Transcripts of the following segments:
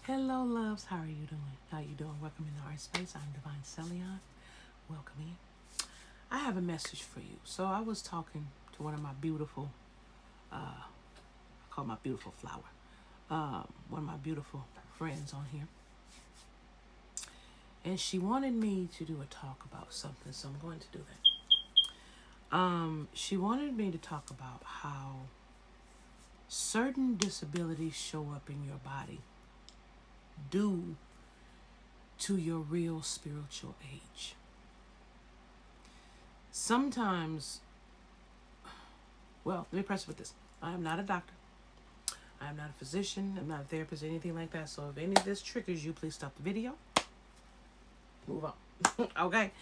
Hello, loves. How are you doing? How you doing? Welcome into our space. I'm Divine Celion. Welcome in. I have a message for you. So I was talking to one of my beautiful, I call my beautiful flower, one of my beautiful friends on here, and she wanted me to do a talk about something. So I'm going to do that. She wanted me to talk about how certain disabilities show up in your body due to your real spiritual age. Sometimes, well, let me preface with this. I am not a doctor. I am not a physician. I'm not a therapist, anything like that. So if any of this triggers you, please stop the video. Move on. Okay.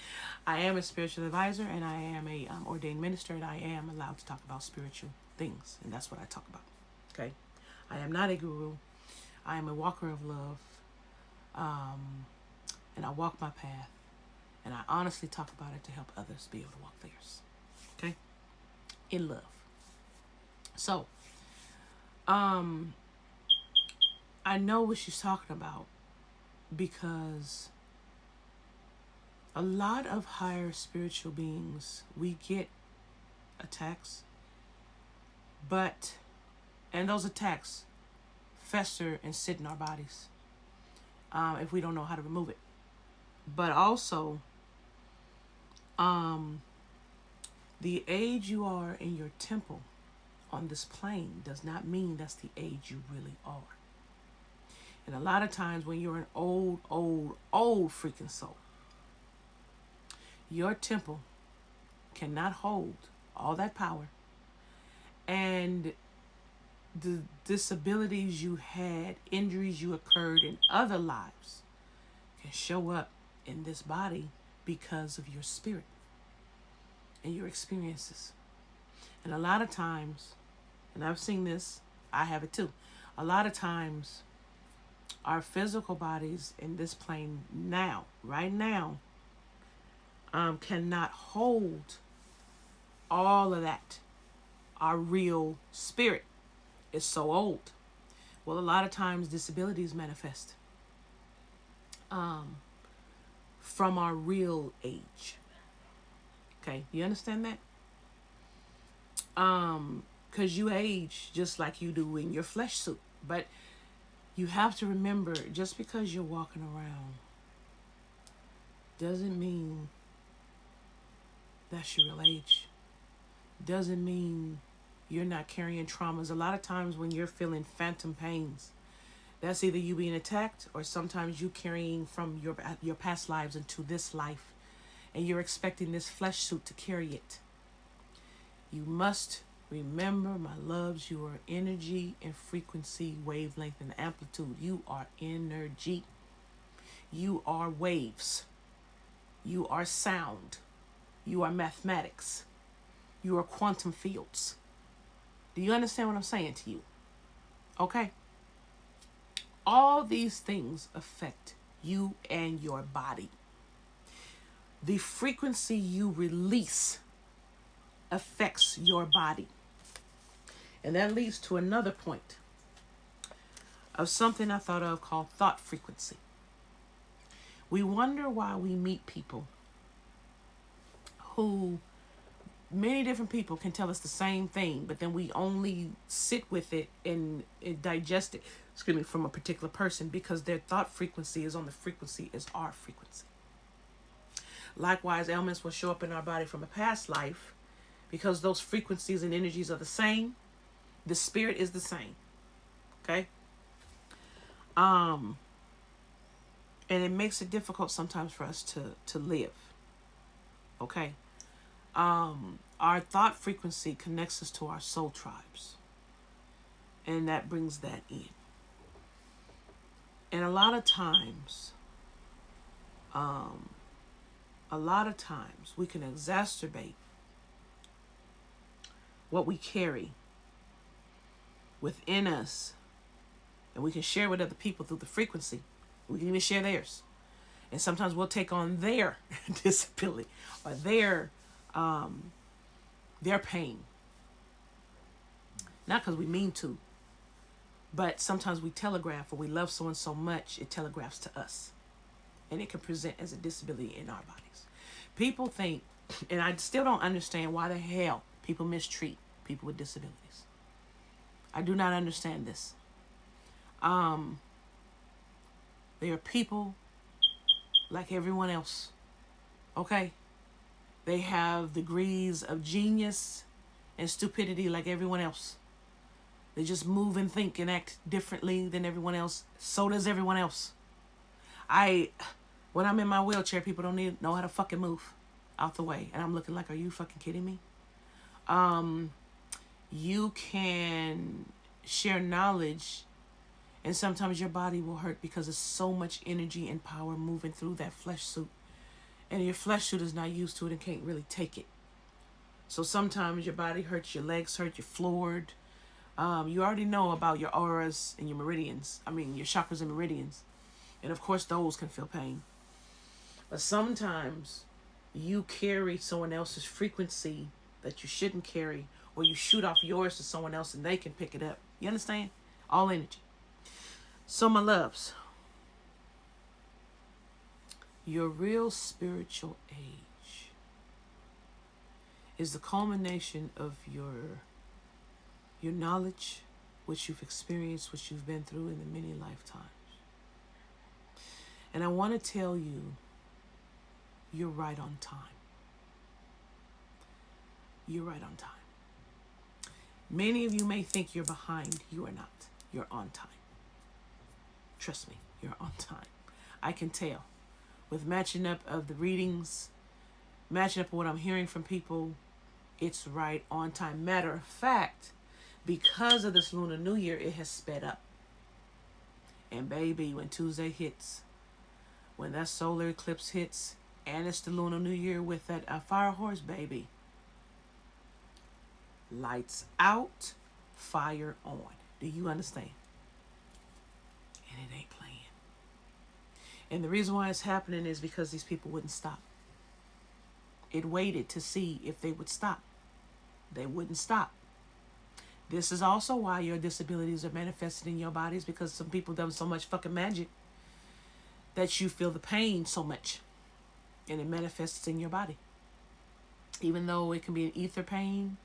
I am a spiritual advisor and I am a ordained minister, and I am allowed to talk about spiritual things. And that's what I talk about. Okay. I am not a guru. I am a walker of love. And I walk my path. And I honestly talk about it to help others be able to walk theirs. Okay? In love. So, I know what she's talking about because a lot of higher spiritual beings, we get attacks, and those attacks fester and sit in our bodies if we don't know how to remove it. But also, the age you are in your temple on this plane does not mean that's the age you really are. And a lot of times when you're an old freaking soul, your temple cannot hold all that power, and the disabilities you had, injuries you occurred in other lives can show up in this body because of your spirit and your experiences. And a lot of times, and I've seen this, I have it too, a lot of times our physical bodies in this plane now, right now, cannot hold all of that. Our real spirit is so old. Well, a lot of times disabilities manifest from our real age. Okay, you understand that? Because you age just like you do in your flesh suit. But you have to remember, just because you're walking around doesn't mean that's your real age. Doesn't mean you're not carrying traumas. A lot of times when you're feeling phantom pains, that's either you being attacked or sometimes you carrying from your past lives into this life, and you're expecting this flesh suit to carry it. You must remember, my loves, you are energy and frequency, wavelength, and amplitude. You are energy. You are waves. You are sound. You are mathematics. You are quantum fields. Do you understand what I'm saying to you? Okay? All these things affect you and your body. The frequency you release affects your body. And that leads to another point of something I thought of called thought frequency. We wonder why we meet people who, many different people can tell us the same thing, but then we only sit with it and digest it, from a particular person because their thought frequency is on the frequency as our frequency. Likewise, ailments will show up in our body from a past life because those frequencies and energies are the same. The spirit is the same. Okay? And it makes it difficult sometimes for us to live. Okay? Our thought frequency connects us to our soul tribes. And that brings that in. And a lot of times we can exacerbate what we carry within us, and we can share with other people through the frequency. We can even share theirs. And sometimes we'll take on their disability or their pain. Not because we mean to, But sometimes we telegraph, or we love someone so much, it telegraphs to us. And it can present as a disability in our bodies. People think, and I still don't understand why the hell people mistreat people with disabilities. I do not understand this. They are people like everyone else. Okay? They have degrees of genius and stupidity like everyone else. They just move and think and act differently than everyone else. So does everyone else. When I'm in my wheelchair, people don't know how to fucking move out the way. And I'm looking like, are you fucking kidding me? You can share knowledge, and sometimes your body will hurt because there's so much energy and power moving through that flesh suit. And your flesh suit is not used to it and can't really take it. So sometimes your body hurts, your legs hurt, you're floored. You already know about your auras and your meridians. Your chakras and meridians. And of course, those can feel pain. But sometimes you carry someone else's frequency that you shouldn't carry, or you shoot off yours to someone else and they can pick it up. You understand? All energy. So, my loves, your real spiritual age is the culmination of your knowledge, which you've experienced, which you've been through in the many lifetimes. And I want to tell you, you're right on time. You're right on time. Many of you may think you're behind. You are not. You're on time. Trust me, you're on time. I can tell. With matching up of the readings, matching up with what I'm hearing from people, it's right on time. Matter of fact, because of this Lunar New Year, it has sped up. And baby, when Tuesday hits, when that solar eclipse hits, and it's the Lunar New Year with that fire horse, baby, lights out, fire on. Do you understand? And it ain't playing. And the reason why it's happening is because these people wouldn't stop. It waited to see if they would stop. They wouldn't stop. This is also why your disabilities are manifested in your bodies, because some people done so much fucking magic that you feel the pain so much. And it manifests in your body. Even though it can be an ether pain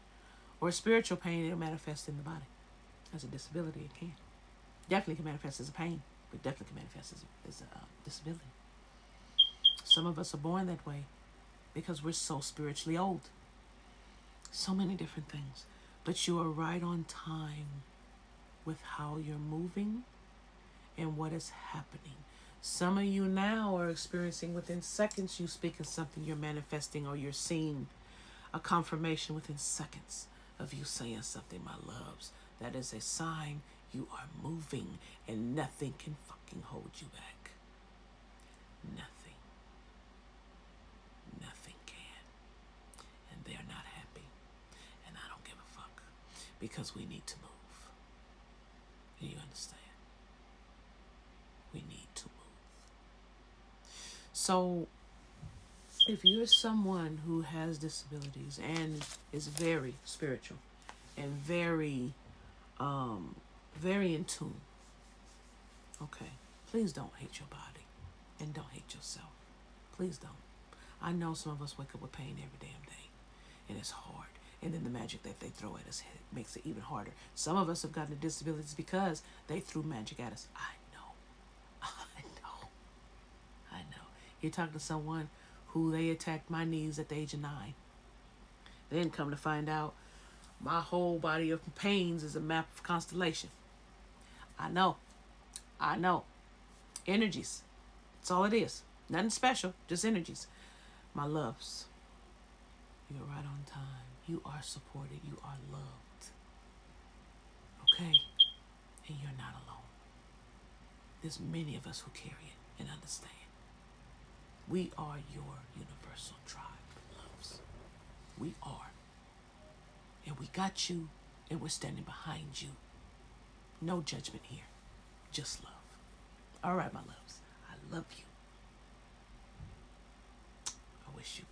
or a spiritual pain, it'll manifest in the body. As a disability, it can. Definitely can manifest as a pain, but definitely can manifest as a disability. Some of us are born that way because we're so spiritually old. So many different things. But you are right on time with how you're moving and what is happening. Some of you now are experiencing within seconds you speaking something, you're manifesting, or you're seeing a confirmation within seconds of you saying something, my loves. That is a sign you are moving, and nothing can fucking hold you back. Nothing. Nothing can. And they're not happy. And I don't give a fuck. Because we need to move. Do you understand? We need to move. So, if you're someone who has disabilities and is very spiritual and very in tune, okay, please don't hate your body and don't hate yourself. Please don't. I know some of us wake up with pain every damn day, and it's hard. And then the magic that they throw at us makes it even harder. Some of us have gotten disabilities because they threw magic at us. I know. You're talking to someone who they attacked my knees at the age of 9. Then come to find out, my whole body of pains is a map of constellation. I know. Energies. That's all it is. Nothing special, just energies. My loves, you're right on time. You are supported. You are loved. Okay? And you're not alone. There's many of us who carry it and understand. We are your universal tribe, loves. We are. And we got you, and we're standing behind you. No judgment here. Just love. All right, my loves. I love you. I wish you